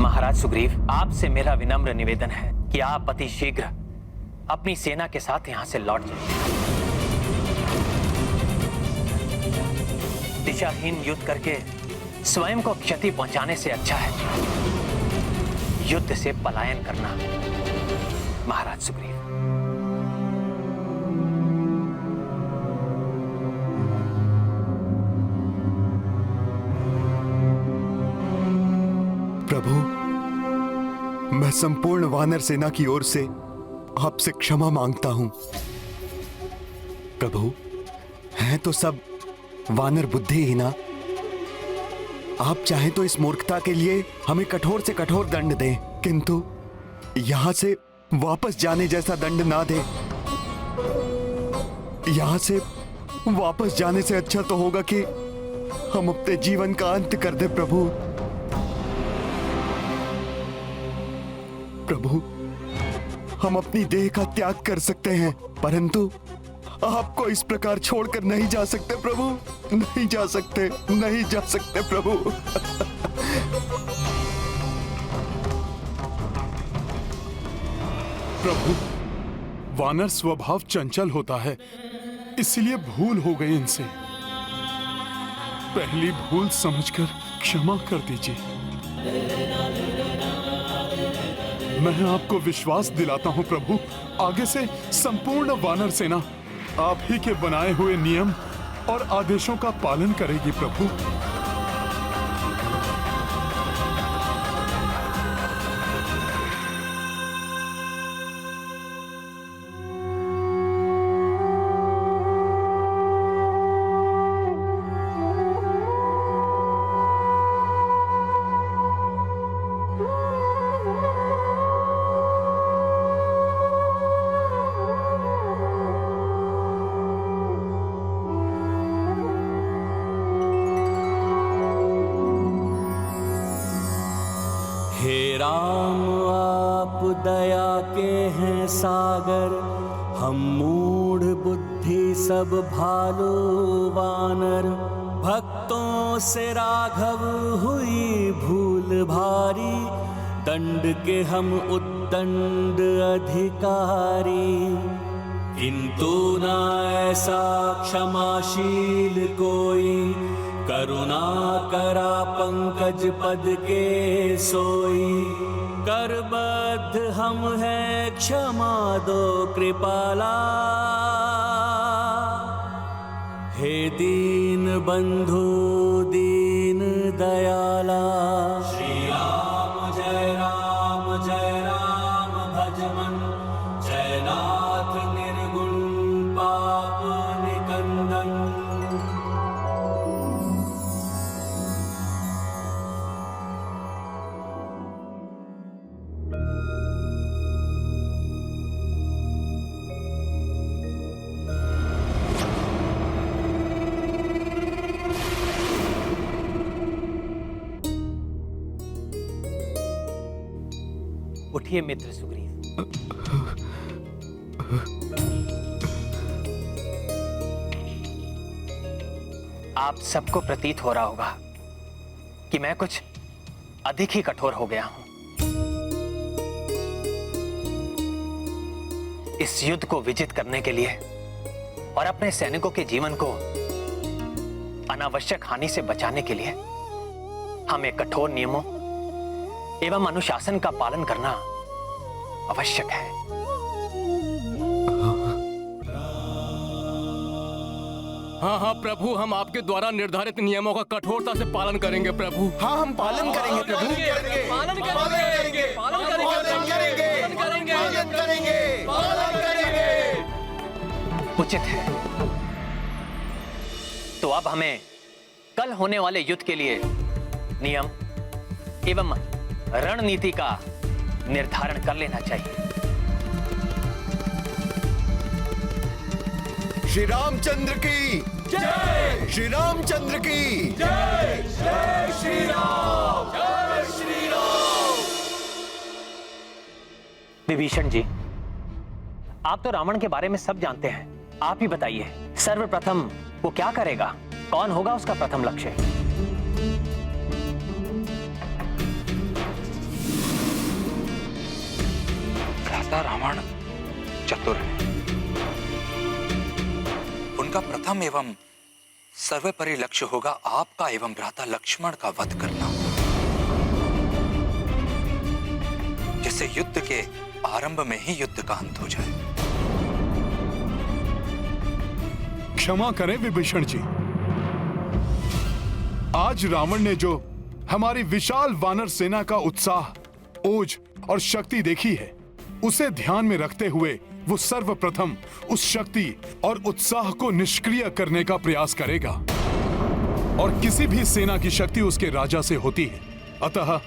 महाराज सुग्रीव, आपसे मेरा विनम्र निवेदन है कि आप अति शीघ्र अपनी सेना के साथ यहां से लौट जाइए। दिशाहीन युद्ध करके स्वयं को क्षति पहुंचाने से अच्छा है युद्ध से पलायन करना। महाराज सुग्रीव, प्रभु, मैं संपूर्ण वानर सेना की ओर से आपसे क्षमा मांगता हूं। प्रभु, हैं तो सब वानर बुद्धिहीना। आप चाहें तो इस मूर्खता के लिए हमें कठोर से कठोर दंड दें, किंतु यहां से वापस जाने जैसा दंड ना दें। यहां से वापस जाने से अच्छा तो होगा कि हम अपने जीवन का अंत कर दें। प्रभु, प्रभु, हम अपनी देह का त्याग कर सकते हैं, परंतु आपको इस प्रकार छोड़कर नहीं जा सकते। प्रभु, नहीं जा सकते, नहीं जा सकते प्रभु। प्रभु, वानर स्वभाव चंचल होता है, इसलिए भूल हो गई इनसे। पहली भूल समझकर क्षमा कर दीजिए। मैं आपको विश्वास दिलाता हूं प्रभु, आगे से संपूर्ण वानर सेना आप ही के बनाए हुए नियम और आदेशों का पालन करेगी प्रभु। हे राम, आप दया के हैं सागर, हम मूढ़ बुद्धि सब भालो वानर। भक्तों से राघव हुई भूल भारी, दंड के हम उद्दंड अधिकारी। किंतु न ऐसा क्षमाशील कोई, करुणा करा पंकज पद के सोई। करबद्ध हम हैं, क्षमा दो कृपाला। हे दीन बंधु दीन दयाला। श्री राम जय राम भज मन, जय नाथ निर्गुण पाप निकंदन। उठिए मित्र सुग्रीव। आप सबको प्रतीत हो रहा होगा कि मैं कुछ अधिक ही कठोर हो गया हूं। इस युद्ध को विजित करने के लिए और अपने सैनिकों के जीवन को अनावश्यक हानि से बचाने के लिए हमें कठोर नियमों एवं अनुशासन का पालन करना आवश्यक है। हाँ हाँ प्रभु, हम आपके द्वारा निर्धारित नियमों का कठोरता से पालन करेंगे प्रभु। हाँ, हम पालन करेंगे प्रभु। पालन करेंगे, पालन करेंगे। उचित है। तो अब हमें कल होने वाले युद्ध के लिए नियम एवं रणनीति का निर्धारण कर लेना चाहिए। श्री रामचंद्र की जय, श्री रामचंद्र की जय, जय श्री राम, जय श्री राम। विभीषण जी, आप तो रावण के बारे में सब जानते हैं, आप ही बताइए सर्वप्रथम वो क्या करेगा, कौन होगा उसका प्रथम लक्ष्य? भ्राता रावण चतुर है। उनका प्रथम एवं सर्वोपरि लक्ष्य होगा आपका एवं भ्राता लक्ष्मण का वध करना, जिससे युद्ध के आरंभ में ही युद्ध का अंत हो जाए। क्षमा करें विभीषण जी, आज रावण ने जो हमारी विशाल वानर सेना का उत्साह, ओज और शक्ति देखी है, उसे ध्यान में रखते हुए वो सर्वप्रथम उस शक्ति और उत्साह को निष्क्रिय करने का प्रयास करेगा। और किसी भी सेना की शक्ति उसके राजा से होती है, अतः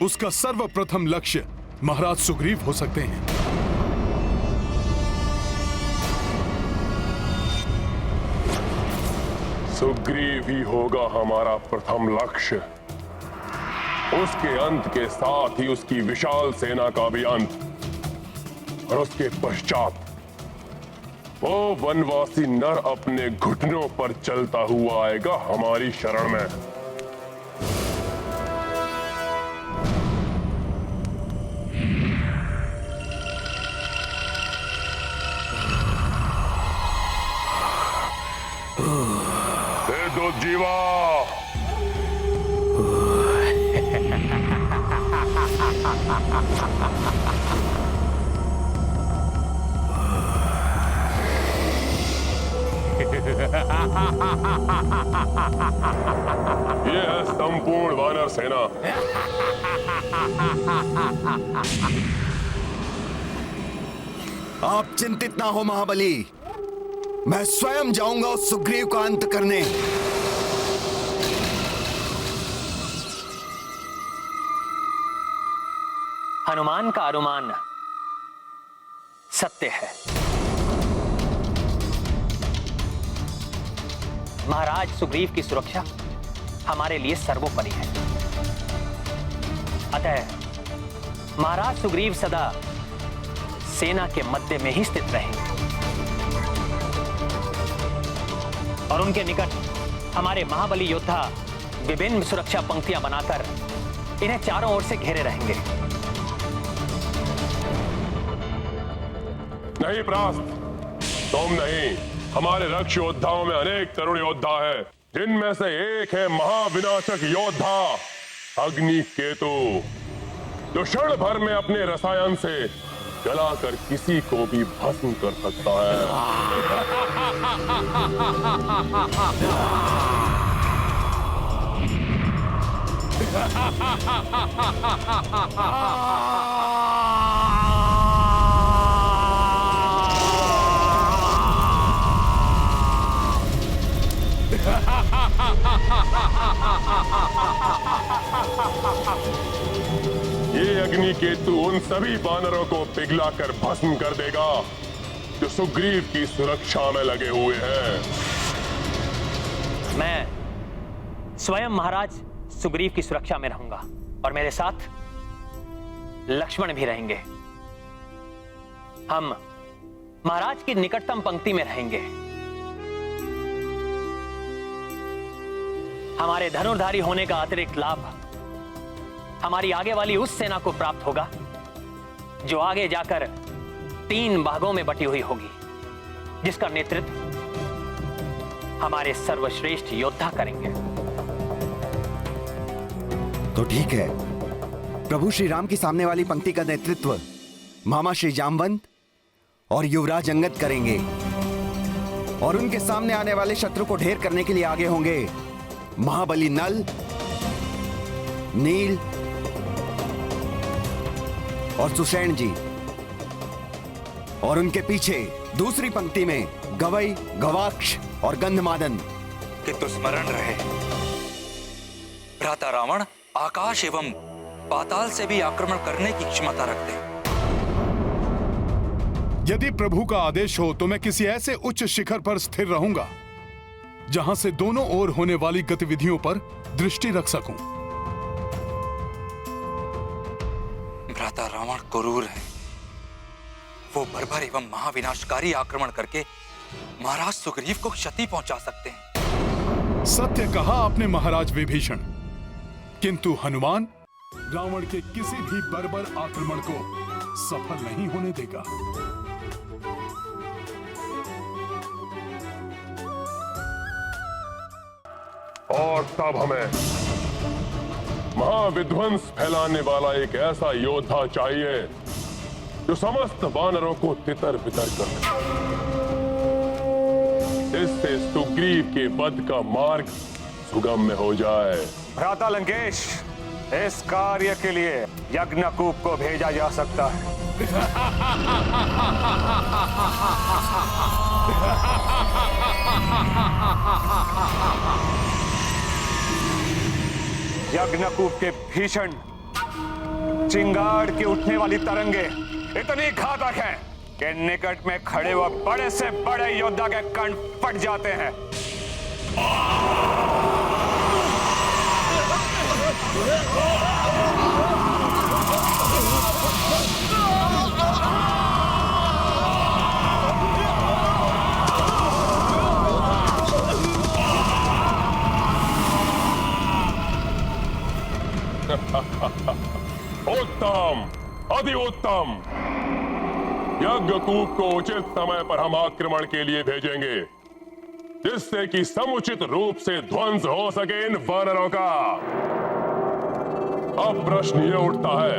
उसका सर्वप्रथम लक्ष्य महाराज सुग्रीव हो सकते हैं। सुग्रीव ही होगा हमारा प्रथम लक्ष्य। उसके अंत के साथ ही उसकी विशाल सेना का भी अंत, और उसके पश्चात वो वनवासी नर अपने घुटनों पर चलता हुआ आएगा हमारी शरण में। दे दो जीवा। ये है संपूर्ण वानर सेना। आप चिंतित ना हो महाबली, मैं स्वयं जाऊंगा उस सुग्रीव का अंत करने। हनुमान का अनुमान सत्य है। महाराज सुग्रीव की सुरक्षा हमारे लिए सर्वोपरि है। अतः महाराज सुग्रीव सदा सेना के मध्य में ही स्थित रहेंगे और उनके निकट हमारे महाबली योद्धा विभिन्न सुरक्षा पंक्तियां बनाकर इन्हें चारों ओर से घेरे रहेंगे। नहीं प्रास्त, तुम नहीं, हमारे रक्ष योद्धाओं में अनेक तरुण योद्धा है, जिनमें से एक है महाविनाशक योद्धा अग्निकेतु, जो क्षण भर में अपने रसायन से जलाकर किसी को भी भस्म कर सकता है। ये अग्निकेतु उन सभी वानरों को पिघलाकर भस्म कर देगा जो सुग्रीव की सुरक्षा में लगे हुए हैं। मैं स्वयं महाराज सुग्रीव की सुरक्षा में रहूंगा और मेरे साथ लक्ष्मण भी रहेंगे। हम महाराज की निकटतम पंक्ति में रहेंगे। हमारे धनुर्धारी होने का अतिरिक्त लाभ हमारी आगे वाली उस सेना को प्राप्त होगा जो आगे जाकर 3 भागों में बटी हुई होगी, जिसका नेतृत्व हमारे सर्वश्रेष्ठ योद्धा करेंगे। तो ठीक है, प्रभु श्री राम की सामने वाली पंक्ति का नेतृत्व मामा श्री जामवंत और युवराज अंगद करेंगे और उनके सामने आने वाले शत्रु को ढेर करने के लिए आगे होंगे महाबली नल, नील और सुषेण जी, और उनके पीछे दूसरी पंक्ति में गवई, गवाक्ष और गंधमादन। किंतु स्मरण रहे, भ्राता रावण आकाश एवं पाताल से भी आक्रमण करने की क्षमता रखते हैं। यदि प्रभु का आदेश हो तो मैं किसी ऐसे उच्च शिखर पर स्थिर रहूंगा जहां से दोनों ओर होने वाली गतिविधियों पर दृष्टि रख सकूं। भ्राता रावण क्रूर है, वो बर्बर एवं महाविनाशकारी आक्रमण करके महाराज सुग्रीव को क्षति पहुंचा सकते हैं। सत्य कहा आपने महाराज विभीषण, किंतु हनुमान रावण के किसी भी बर्बर आक्रमण को सफल नहीं होने देगा। और तब हमें महाविध्वंस फैलाने वाला एक ऐसा योद्धा चाहिए जो समस्त वानरों को तितर बितर कर इससे सुग्रीव के वध का मार्ग सुगम्य हो जाए। भ्राता लंकेश, इस कार्य के लिए यज्ञकूप को भेजा जा सकता है। यज्ञकूप के भीषण चिंगाड़ की उठने वाली तरंगे इतनी घातक हैं कि निकट में खड़े हुए बड़े से बड़े योद्धा के कण फट जाते हैं। उत्तम, अति उत्तम। यज्ञकूप को उचित समय पर हम आक्रमण के लिए भेजेंगे, जिससे कि समुचित रूप से ध्वंस हो सके इन वानरों का। अब प्रश्न यह उठता है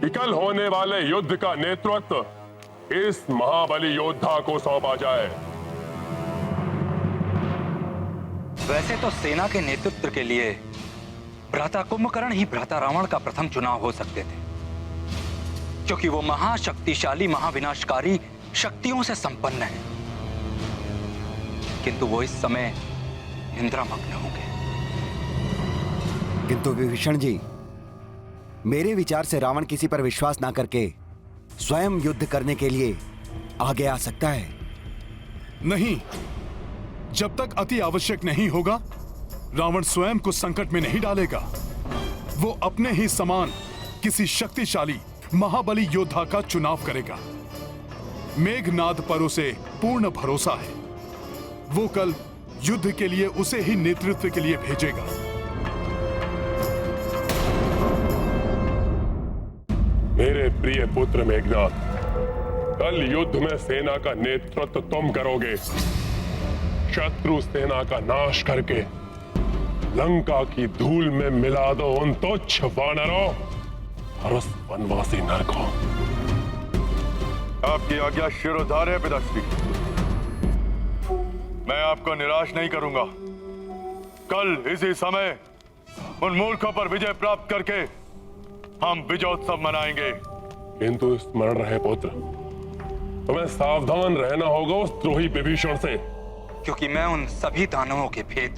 कि कल होने वाले युद्ध का नेतृत्व इस महाबली योद्धा को सौंपा जाए। वैसे तो सेना के नेतृत्व के लिए भ्राता कुंभकर्ण ही भ्राता रावण का प्रथम चुनाव हो सकते थे, क्योंकि वो महाशक्तिशाली महाविनाशकारी शक्तियों से संपन्न है। किंतु वो इस समय निंद्रामग्न होंगे। किंतु विभीषण जी, मेरे विचार से रावण किसी पर विश्वास ना करके स्वयं युद्ध करने के लिए आगे आ सकता है। नहीं, जब तक अति आवश्यक नहीं होगा रावण स्वयं को संकट में नहीं डालेगा। वो अपने ही समान किसी शक्तिशाली महाबली योद्धा का चुनाव करेगा। मेघनाद पर उसे पूर्ण भरोसा है। वो कल युद्ध के लिए उसे ही नेतृत्व के लिए भेजेगा। मेरे प्रिय पुत्र मेघनाद, कल युद्ध में सेना का नेतृत्व तुम करोगे। शत्रु सेना का नाश करके लंका की धूल में मिला दो उन तुच्छ वानरों और उस वनवासी नर को। आपकी आज्ञा शिरोधार्य पिताश्री। मैं आपको निराश नहीं करूंगा। कल इसी समय उन मूर्खों पर विजय प्राप्त करके हम विजयोत्सव मनाएंगे। किंतु स्मरण रहे पुत्र, तुम्हें सावधान रहना होगा उस द्रोही विभीषण से, क्योंकि मैं उन सभी दानवों के भेद,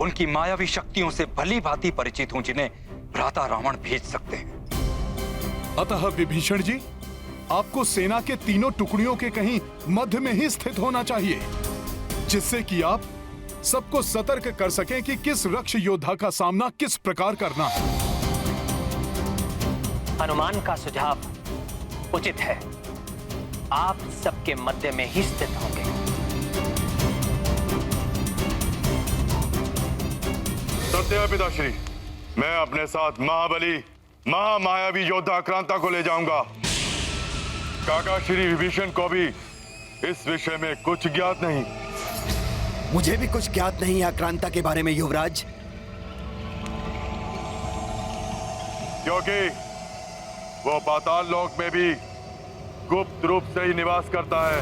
उनकी मायावी शक्तियों से भली भांति परिचित हूं, जिन्हें भ्राता रावण भेज सकते हैं। अतः विभीषण जी, आपको सेना के तीनों टुकड़ियों के कहीं मध्य में ही स्थित होना चाहिए, जिससे कि आप सबको सतर्क कर सकें कि किस रक्ष योद्धा का सामना किस प्रकार करना है। हनुमान का सुझाव उचित है। आप सबके मध्य में ही स्थित होंगे। सत्य है पिताश्री। मैं अपने साथ महाबली महामायावी योद्धा आक्रांता को ले जाऊंगा। काका श्री विभीषण को भी इस विषय में कुछ ज्ञात नहीं। मुझे भी कुछ ज्ञात नहीं है आक्रांता के बारे में युवराज, क्योंकि वो पाताल लोक में भी गुप्त रूप से ही निवास करता है।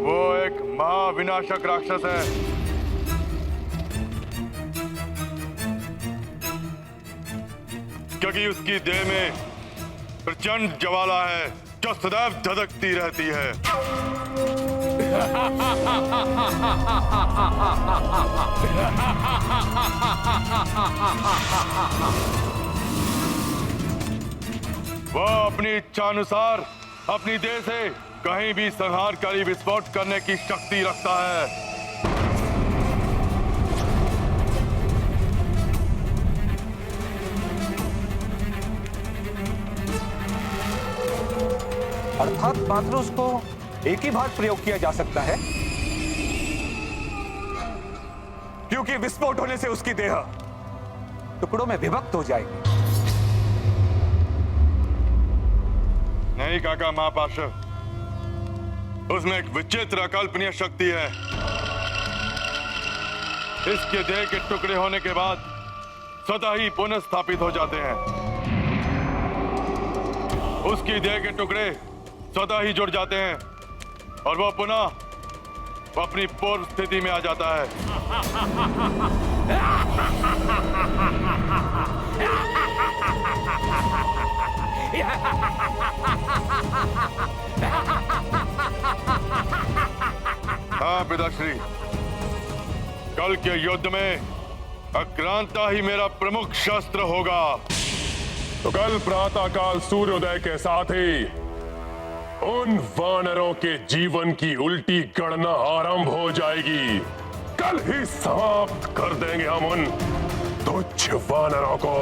वो एक महाविनाशक राक्षस है। क्योंकि उसकी देह में प्रचंड ज्वाला है जो सदैव धधकती रहती है। वह अपनी इच्छानुसार अपनी देह से कहीं भी संहारकारी विस्फोट करने की शक्ति रखता है। अर्थात मात्र उसको एक ही बार प्रयोग किया जा सकता है, क्योंकि विस्फोट होने से उसकी देह टुकड़ों में विभक्त हो जाएंगे। नहीं काका महापार्षद, उसमें एक विचित्र अकल्पनीय शक्ति है। इसके देह के टुकड़े होने के बाद स्वतः ही पुनः स्थापित हो जाते हैं। उसकी देह के टुकड़े स्वतः ही जुड़ जाते हैं और वह पुनः अपनी पूर्व स्थिति में आ जाता है। हाँ पिताश्री, कल के युद्ध में अक्रांता ही मेरा प्रमुख शस्त्र होगा। तो कल प्रातःकाल सूर्योदय के साथ ही उन वानरों के जीवन की उल्टी गणना आरंभ हो जाएगी। कल ही समाप्त कर देंगे हम उन तुच्छ वानरों को।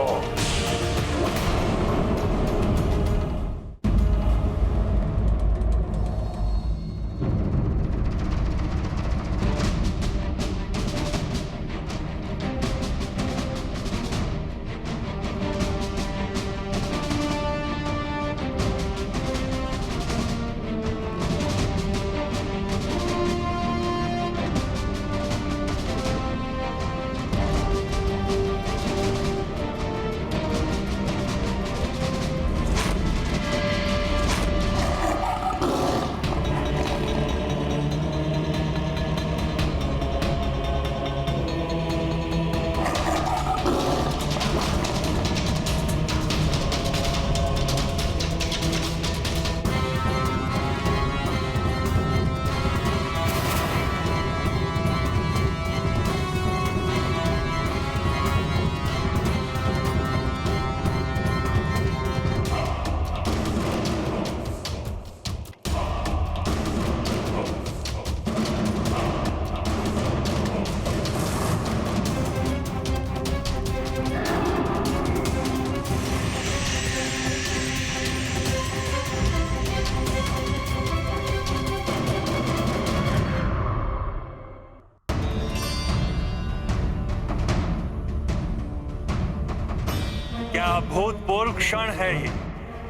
क्या अभूतपूर्व क्षण है ये।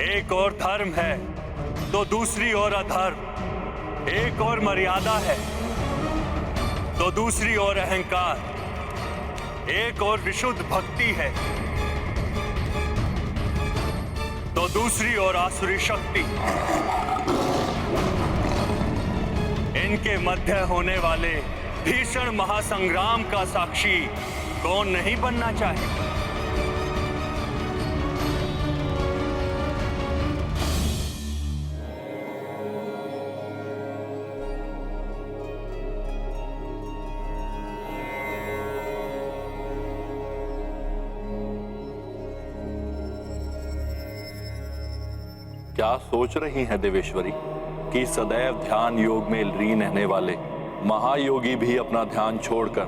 एक और धर्म है तो दूसरी ओर अधर्म, एक और मर्यादा है तो दूसरी ओर अहंकार, एक और विशुद्ध भक्ति है तो दूसरी ओर आसुरी शक्ति। इनके मध्य होने वाले भीषण महासंग्राम का साक्षी कौन नहीं बनना चाहे। क्या सोच रही हैं देवेश्वरी कि सदैव ध्यान योग में लीन रहने वाले महायोगी भी अपना ध्यान छोड़कर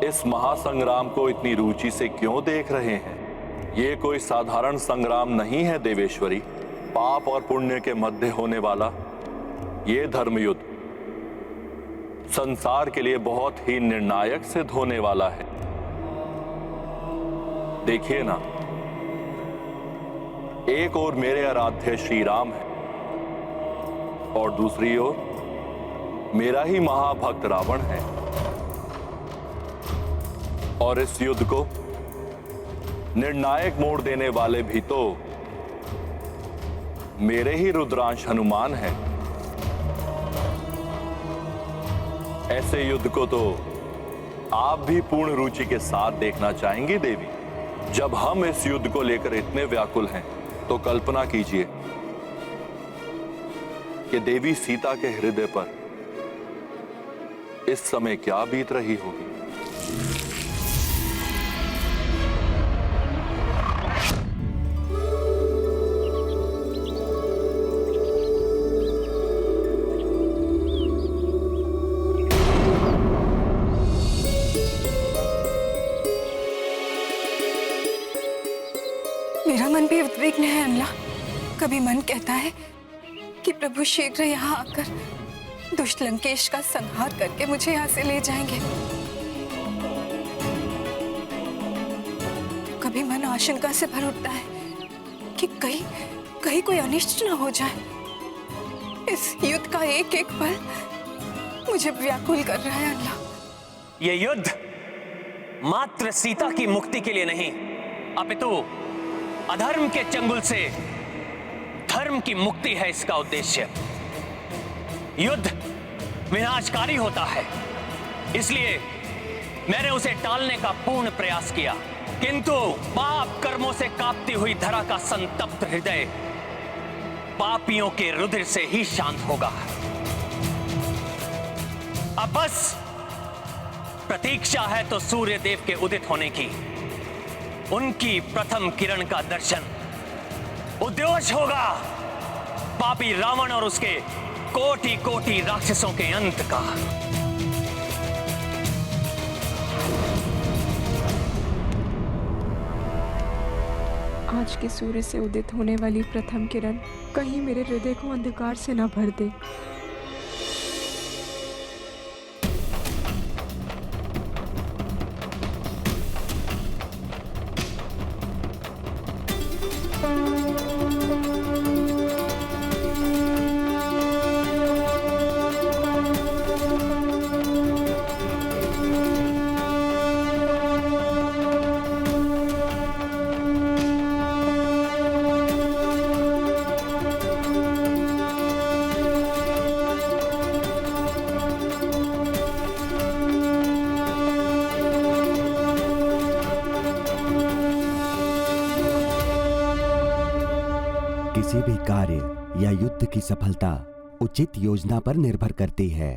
इस महासंग्राम को इतनी रुचि से क्यों देख रहे हैं? ये कोई साधारण संग्राम नहीं है देवेश्वरी। पाप और पुण्य के मध्य होने वाला ये धर्मयुद्ध संसार के लिए बहुत ही निर्णायक सिद्ध होने वाला है। देखिए ना, एक ओर मेरे आराध्य श्री राम है और दूसरी ओर मेरा ही महाभक्त रावण है। और इस युद्ध को निर्णायक मोड़ देने वाले भी तो मेरे ही रुद्रांश हनुमान है। ऐसे युद्ध को तो आप भी पूर्ण रुचि के साथ देखना चाहेंगी देवी। जब हम इस युद्ध को लेकर इतने व्याकुल हैं तो कल्पना कीजिए कि देवी सीता के हृदय पर इस समय क्या बीत रही होगी। मेरा मन भी उद्विग्न है अमला। कभी मन कहता है कि प्रभु शीघ्र यहाँ आकर दुष्ट लंकेश का संहार करके मुझे यहाँ से ले जाएंगे, कभी मन आशंका से भर उठता है कि कहीं कोई अनिष्ट न हो जाए। इस युद्ध का एक एक पल मुझे व्याकुल कर रहा है अल्लाह। ये युद्ध मात्र सीता की मुक्ति के लिए नहीं, अपितु अधर्म के चंगुल से धर्म की मुक्ति है इसका उद्देश्य। युद्ध विनाशकारी होता है, इसलिए मैंने उसे टालने का पूर्ण प्रयास किया, किंतु पाप कर्मों से कांपती हुई धरा का संतप्त हृदय पापियों के रुधिर से ही शांत होगा। अब बस प्रतीक्षा है तो सूर्य देव के उदित होने की। उनकी प्रथम किरण का दर्शन उद्योष होगा पापी रावण और उसके कोटि कोटि राक्षसों के अंत का। आज के सूर्य से उदित होने वाली प्रथम किरण कहीं मेरे हृदय को अंधकार से न भर दे। किसी भी कार्य या युद्ध की सफलता उचित योजना पर निर्भर करती है।